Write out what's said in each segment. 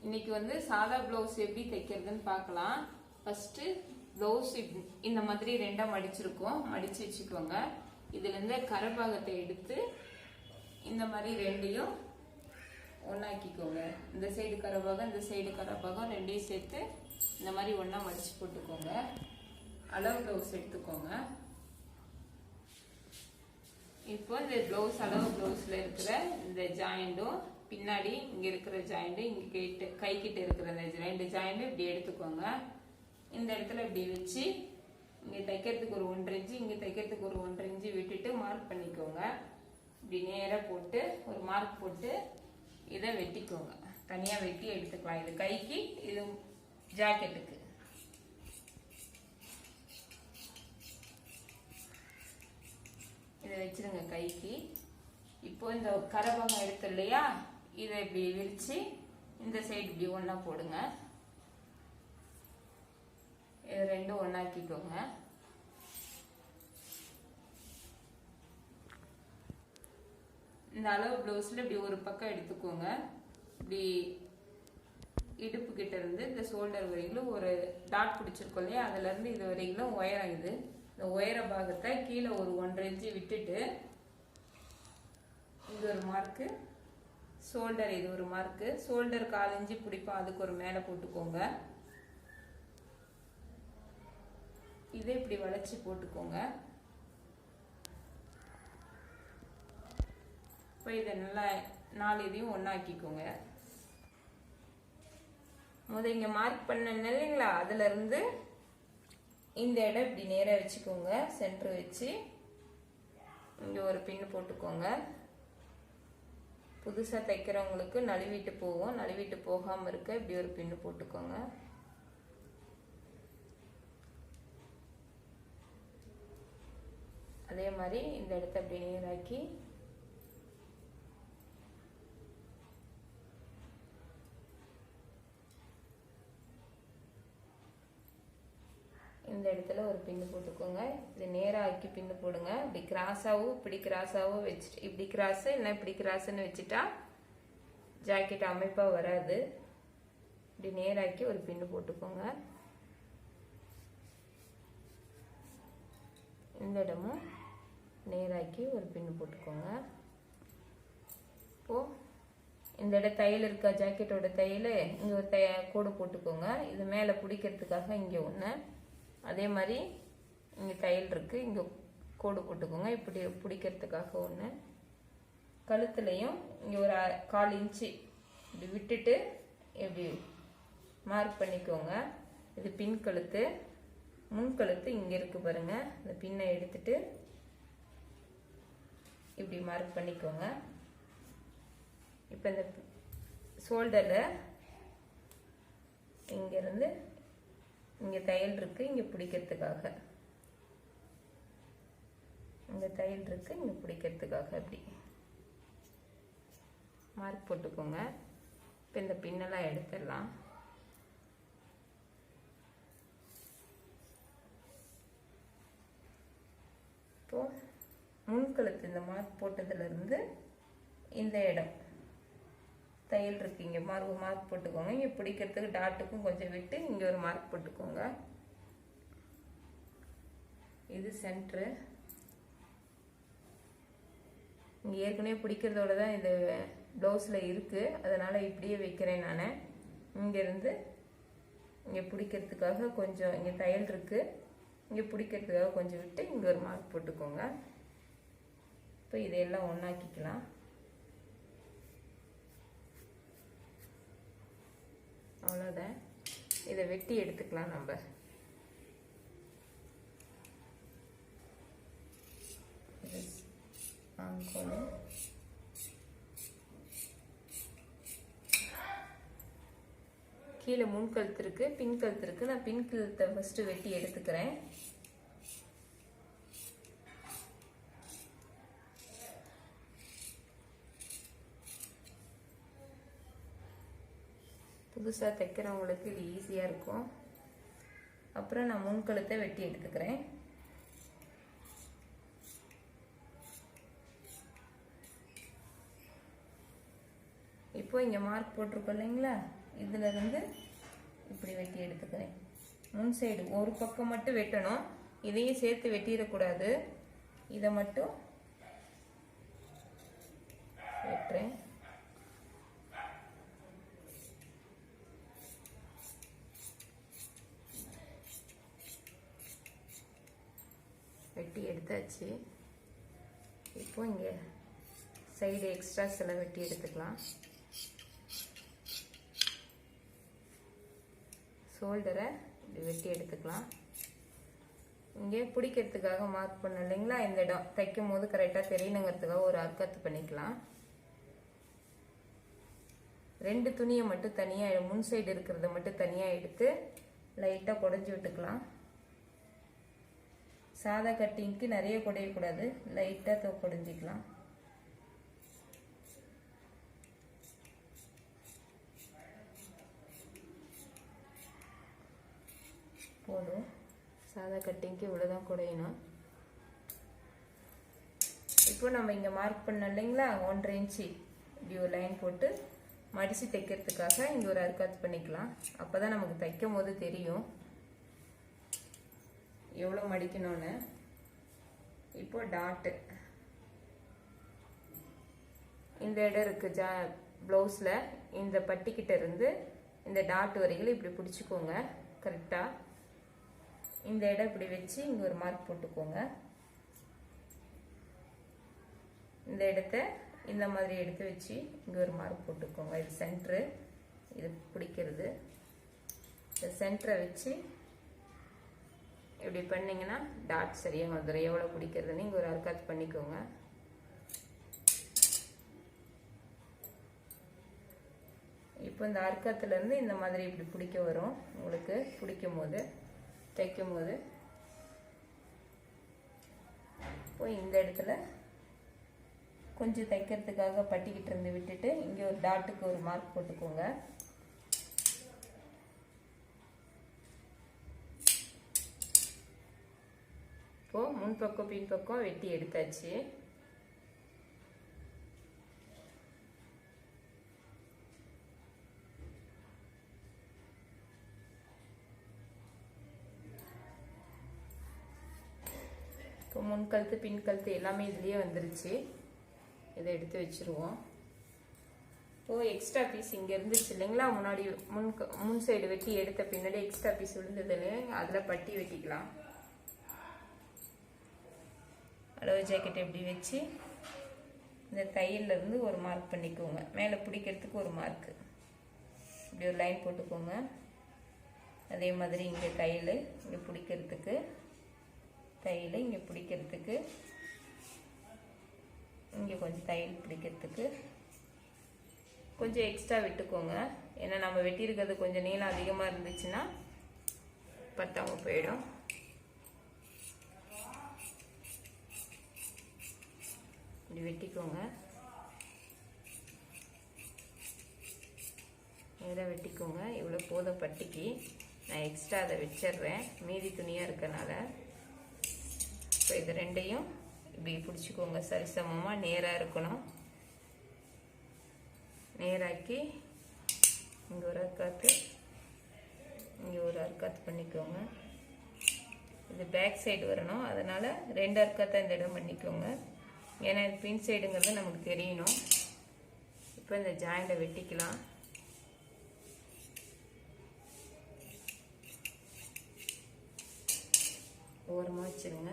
இன்னைக்கு வந்து சாதா ப்ளவுஸ் எப்படி தைக்கிறதுன்னு பார்க்கலாம். ஃபர்ஸ்ட் ப்ளவுஸ் இந்த மாதிரி ரெண்டா மடிச்சிருக்கோம், மடிச்சு வச்சுக்கோங்க. இதுல இருந்து கரபாகத்தை எடுத்து இந்த மாதிரி ரெண்டையும் ஒன்னாக்கிக்கோங்க. இந்த சைடு கரபாகம், இந்த சைடு கரபாகம் ரெண்டையும் சேர்த்து இந்த மாதிரி ஒன்னா மடிச்சு போட்டுக்கோங்க. அளவு ப்ளவுஸ் எடுத்துக்கோங்க. இப்போ இந்த ப்ளவுஸ் அளவு ப்ளவுஸ்ல இருக்கிற இந்த ஜாயிண்டும் பின்னாடி இங்க இருக்கிற ஜாயிண்ட், இங்க கை கிட்ட இருக்கிற இந்த ரெண்டு ஜாயிண்ட் இப்படி எடுத்துக்கோங்க. இந்த இடத்துல இப்படி வச்சு இங்க தைக்கிறதுக்கு ஒரு 1.5 இன்ச்சு, இங்க தைக்கிறதுக்கு ஒரு 1.5 இன்ச்சு விட்டுட்டு மார்க் பண்ணிக்கோங்க. இப்படி நேரா போட்டு ஒரு மார்க் போட்டு இதை வெட்டிக்கோங்க. தனியா வெட்டி எடுத்துக்கலாம். இது கைக்கு, இது ஜாக்கெட்டுக்கு. இதை வச்சிருங்க கைக்கு. இப்போ இந்த கரபாகம் எடுத்து இல்லையா, இதை இப்படி விரிச்சு இந்த சைடு இப்படி ஒன்னா போடுங்க. இது ரெண்டும் ஒன்னாக்கிக்கோங்க. இந்த அளவு ப்ளவுஸ்ல இப்படி ஒரு பக்கம் எடுத்துக்கோங்க. இப்படி இடுப்பு கிட்ட இருந்து இந்த ஷோல்டர் வரைக்கும் ஒரு டாட் பிடிச்சிருக்கோம் இல்லையா, அதுல இருந்து இது வரைக்கும் உயரம். இது இந்த உயர பாகத்தை கீழே ஒரு 1.5 இன்ச்சு விட்டுட்டு இது ஒரு மார்க்கு, ஷோல்டர் இது ஒரு மார்க்கு, ஷோல்டர் 1/4 இன்ச்சு பிடிப்போம், அதுக்கு ஒரு மேலே போட்டுக்கோங்க. இதை இப்படி வளைச்சி போட்டுக்கோங்க. இப்போ இதை நல்லா 4 இதையும் ஒன்னாக்கிக்கோங்க. இங்க மார்க் பண்ண இல்லைங்களா, அதுல இருந்து இந்த இடம் இப்படி நேரா வச்சுக்கோங்க. சென்டர் வச்சு இங்க ஒரு பின் போட்டுக்கோங்க. புதுசா தைக்கிறவங்களுக்கு நழுவிட்டு போகும், நழுவிட்டு போகாம இருக்க இப்படி ஒரு பின்னு போட்டுக்கோங்க. அதே மாதிரி இந்த இடத்த அப்படி நேராக்கி இந்த இடத்துல ஒரு பின்னு போட்டுக்கோங்க. இது நேரா ஆக்கி பின்னு போடுங்க. இப்படி கிராஸாவும் இப்படி கிராஸாவும் வச்சுட்டு, இப்படி கிராஸ் இல்லை இப்படி கிராஸ்ன்னு வச்சுட்டா ஜாக்கெட் அமைப்பா வராது. இப்படி நேராக்கி ஒரு பின்னு போட்டுக்கோங்க. இந்த இடமும் நேராக்கி ஒரு பின்னு போட்டுக்கோங்க. இப்போ இந்த இடம் தையல் இருக்கா, ஜாக்கெட்டோட தையல், இங்க ஒரு கோடு போட்டுக்கோங்க. இது மேலே பிடிக்கிறதுக்காக இங்க ஒன்று, அதே மாதிரி இங்க தையல் இருக்கு, இங்க கோடு போட்டுக்கோங்க. இப்படி பிடிக்கிறதுக்காக ஒன்று. கழுத்துலையும் இங்க ஒரு 1/4 இன்ச்சு இப்படி விட்டுட்டு இப்படி மார்க் பண்ணிக்கோங்க. இது பின் கழுத்து, முன் கழுத்து இங்க இருக்கு பாருங்க. இந்த பின்னை எடுத்துட்டு இப்படி மார்க் பண்ணிக்கோங்க. இப்ப இந்த ஷோல்டர்ல இங்க இருந்து இங்க தையல் இருக்கு, இங்க பிடிக்கிறதுக்காக இங்க தையல் இருக்கு, இங்க பிடிக்கிறதுக்காக அப்படி மார்க் போட்டுக்கோங்க. இப்ப இந்த பின்னெல்லாம் எடுத்துடலாம். இப்போ முன்கழுத்து இந்த மார்க் போட்டதுல இருந்து இந்த இடம் தையல் இருக்கு, இங்க மார்க் போட்டுக்கோங்க. இங்க பிடிக்கிறதுக்கு டாட்டுக்கும் கொஞ்சம் விட்டு இங்க ஒரு மார்க் போட்டுக்கோங்க. இது சென்டர். இங்க ஏற்கனவே பிடிக்கிறதோட தான் இந்த ப்ளவுஸ்ல இருக்கு, அதனால இப்படியே வைக்கிறேன் நான். இங்க இருந்து இங்க பிடிக்கிறதுக்காக கொஞ்சம் இங்க தையல் இருக்கு, இங்க பிடிக்கிறதுக்காக கொஞ்சம் விட்டு இங்க ஒரு மார்க் போட்டுக்கோங்க. இப்போ இதையெல்லாம் ஒன்னாக்கிக்கலாம். அவ்வளோதான். இதை வெட்டி எடுத்துக்கலாம் நம்ம. கீழே முன் கழுத்து இருக்கு, பின் கழுத்து இருக்கு. நான் பின் கழுத்தை ஃபர்ஸ்ட் வெட்டி எடுத்துக்கிறேன். புதுசா தைக்கிறவங்களுக்கு இது ஈஸியா இருக்கும். அப்புறம் நான் முன் கழுத்தை வெட்டி எடுத்துக்கிறேன். இப்போ இங்க மார்க் போட்டிருக்கோம் இல்லைங்களா, இதிலிருந்து இப்படி வெட்டி எடுத்துக்கிறேன். முன் சைடு ஒரு பக்கம் மட்டும் வெட்டணும், இதையும் சேர்த்து வெட்டிடக்கூடாது. இதை மட்டும் வெட்டுறேன். வெட்டி எடுத்தாச்சு. இப்போ இங்கே சைடு எக்ஸ்ட்ராஸ் எல்லாம் வெட்டி எடுத்துக்கலாம். ஷோல்டரை இப்படி வெட்டி எடுத்துக்கலாம். இங்கே பிடிக்கிறதுக்காக மார்க் பண்ண இல்லைங்களா, இந்த இடம் தைக்கும் போது கரெக்டாக தெரியணுங்கிறதுக்காக ஒரு அர்க்கத்து பண்ணிக்கலாம். 2 துணியை மட்டும் தனியாக, முன் சைடு இருக்கிறத மட்டும் தனியாக எடுத்து லைட்டாக குடஞ்சி விட்டுக்கலாம். சாதா கட்டிங்க்கு நிறைய குடையக்கூடாது, லைட்டாக குடஞ்சிக்கலாம். போதும். சாதா கட்டிங்க்கு இவ்வளோதான் குடையணும். இப்போ நம்ம இங்கே மார்க் பண்ணோம் இல்லைங்களா, 1.5 இன்ச்சு இப்படி ஒரு லைன் போட்டு மடித்து தைக்கிறதுக்காக இங்கே ஒரு அர்க்காத்து பண்ணிக்கலாம். அப்போ தான் நமக்கு தைக்கும் போது தெரியும் எவ்வளோ மடிக்கணும்னு. இப்போ டாட்டு இந்த இடம் இருக்குது ப்ளவுஸில், இந்த பட்டிக்கிட்ட இருந்து இந்த டாட் வரைக்கும் இப்படி பிடிச்சிக்கோங்க கரெக்டாக. இந்த இடம் இப்படி வச்சு இங்கே ஒரு மார்க் போட்டுக்கோங்க. இந்த இடத்த இந்த மாதிரி எடுத்து வச்சு இங்கே ஒரு மார்க் போட்டுக்கோங்க. இது சென்ட்ரு, இது பிடிக்கிறது. இந்த சென்டரை வச்சு இப்படி பண்ணிங்கன்னா டாட் சரியாக வந்துடும். எவ்வளோ பிடிக்கிறதுன்னு இங்கே ஒரு அர்க்காத்து பண்ணிக்கோங்க. இப்போ இந்த அர்க்காத்துலேருந்து இந்த மாதிரி இப்படி பிடிக்க வரும். உங்களுக்கு பிடிக்கும் போது தைக்கும் போது இப்போ இந்த இடத்துல கொஞ்சம் தைக்கிறதுக்காக பட்டிக்கிட்டு இருந்து விட்டுட்டு இங்கே ஒரு டாட்டுக்கு ஒரு மார்க் போட்டுக்கோங்க. இப்போ முன்பக்கம் பின்பக்கம் வெட்டி எடுத்தாச்சு. இப்போ முன் கழுத்து பின் கழுத்து எல்லாமே இதுலேயே வந்துருச்சு. இதை எடுத்து வச்சுருவோம். இப்போது எக்ஸ்ட்ரா பீஸ் இங்கே இருந்துச்சு இல்லைங்களா, முன்னாடி முன் சைடு வெட்டி எடுத்த பின்னாடி எக்ஸ்ட்ரா பீஸ் விழுந்ததுன்னு அதில் பட்டி வெட்டிக்கலாம். அளவு ஜாக்கெட் எப்படி வச்சு இந்த தையல்லேருந்து ஒரு மார்க் பண்ணிக்கோங்க. மேலே பிடிக்கிறதுக்கு ஒரு மார்க்கு இப்படி ஒரு லைன் போட்டுக்கோங்க. அதே மாதிரி இங்கே தையல் இங்கே பிடிக்கிறதுக்கு, தையல் இங்கே பிடிக்கிறதுக்கு, இங்கே கொஞ்சம் தையல் பிடிக்கிறதுக்கு கொஞ்சம் எக்ஸ்ட்ரா விட்டுக்கோங்க. ஏன்னா நம்ம வெட்டியிருக்கிறது கொஞ்சம் நீளம் அதிகமாக இருந்துச்சுன்னா பத்தாம போயிடும். இப்படி வெட்டிக்கோங்க. நேராக வெட்டிக்கோங்க. இவ்வளோ போதும் பட்டிக்கு. நான் எக்ஸ்ட்ரா அதை வச்சிடுறேன் மீதி துணியாக இருக்கனால. இப்போ இது ரெண்டையும் இப்படி பிடிச்சிக்கோங்க. சரிசமமாக நேராக இருக்கணும். நேராக்கி இங்கே ஒரு அர்க்காத்து, இங்கே ஒரு அர்க்காத்து பண்ணிக்கோங்க. இது பேக் சைடு வரணும், அதனால் 2 அர்க்காத்தை இந்த இடம் பண்ணிக்கோங்க. ஏன்னா இது பின் சைடுங்கிறது நமக்கு தெரியணும். இப்போ இந்த ஜாயிண்டை வெட்டிக்கலாம். ஓரமாக வச்சுருங்க.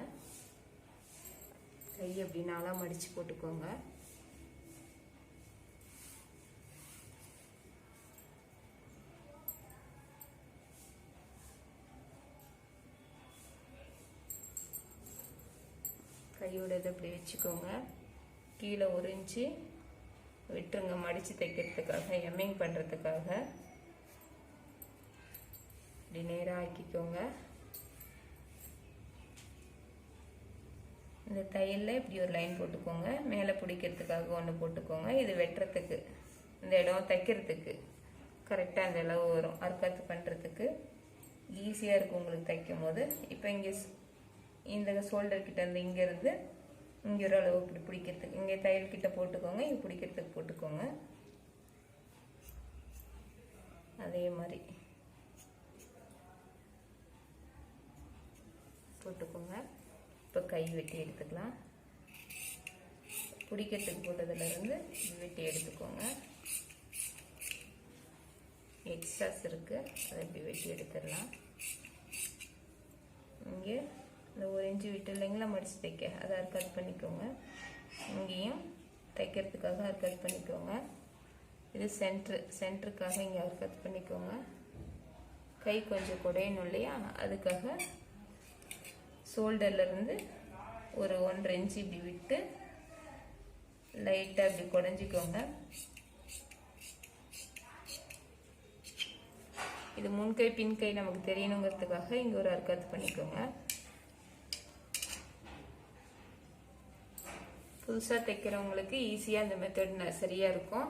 கை அப்படி நாளாக மடித்து போட்டுக்கோங்க. கையோட இதை இப்படி வச்சுக்கோங்க. கீழே 1 இன்ச்சு விட்டுருங்க மடித்து தைக்கிறதுக்காக, எம்மிங் பண்ணுறதுக்காக. இப்படி நேராக ஆக்கிக்கோங்க. இந்த தையலில் இப்படி ஒரு லைன் போட்டுக்கோங்க. மேலே பிடிக்கிறதுக்காக ஒன்று போட்டுக்கோங்க. இது வெட்டுறதுக்கு, இந்த இடம் தைக்கிறதுக்கு கரெக்டாக அந்த அளவு வரும். அர்க்காத்து பண்ணுறதுக்கு ஈஸியாக இருக்கும் உங்களுக்கு தைக்கும் போது. இப்போ இங்கே இந்த ஷோல்டர் கிட்ட இருந்து இங்கேருந்து இங்கே ஒரு அளவு இப்படி பிடிக்கிறதுக்கு இங்கே தையல் கிட்ட போட்டுக்கோங்க. இங்கே பிடிக்கிறதுக்கு போட்டுக்கோங்க. மாதிரி போட்டுக்கோங்க. இப்போ கை வெட்டி எடுத்துக்கலாம். பிடிக்கிறதுக்கு போட்டதுலேருந்து வெட்டி எடுத்துக்கோங்க. எக்ஸ்ட்ராஸ் இருக்குது, அதை இப்படி வெட்டி எடுத்துடலாம். இங்கே இந்த 1 இன்ச்சு விட்டு இல்லைங்களா மடித்து தைக்க, அதை கட் பண்ணிக்கோங்க. இங்கேயும் தைக்கிறதுக்காக கட் பண்ணிக்கோங்க. இது சென்டருக்காக இங்கே கட் பண்ணிக்கோங்க. கை கொஞ்சம் குடையணும் இல்லையா, அதுக்காக ஷோல்டர்லேருந்து ஒரு 1.5 இன்ச்சு இப்படி விட்டு லைட்டாக இப்படி குடஞ்சிக்கோங்க. இது முன்கை பின்கை நமக்கு தெரியணுங்கிறதுக்காக இங்கே ஒரு கட் பண்ணிக்கோங்க. புதுசாக தைக்கிறவங்களுக்கு ஈஸியாக இந்த மெத்தட் சரியாக இருக்கும்.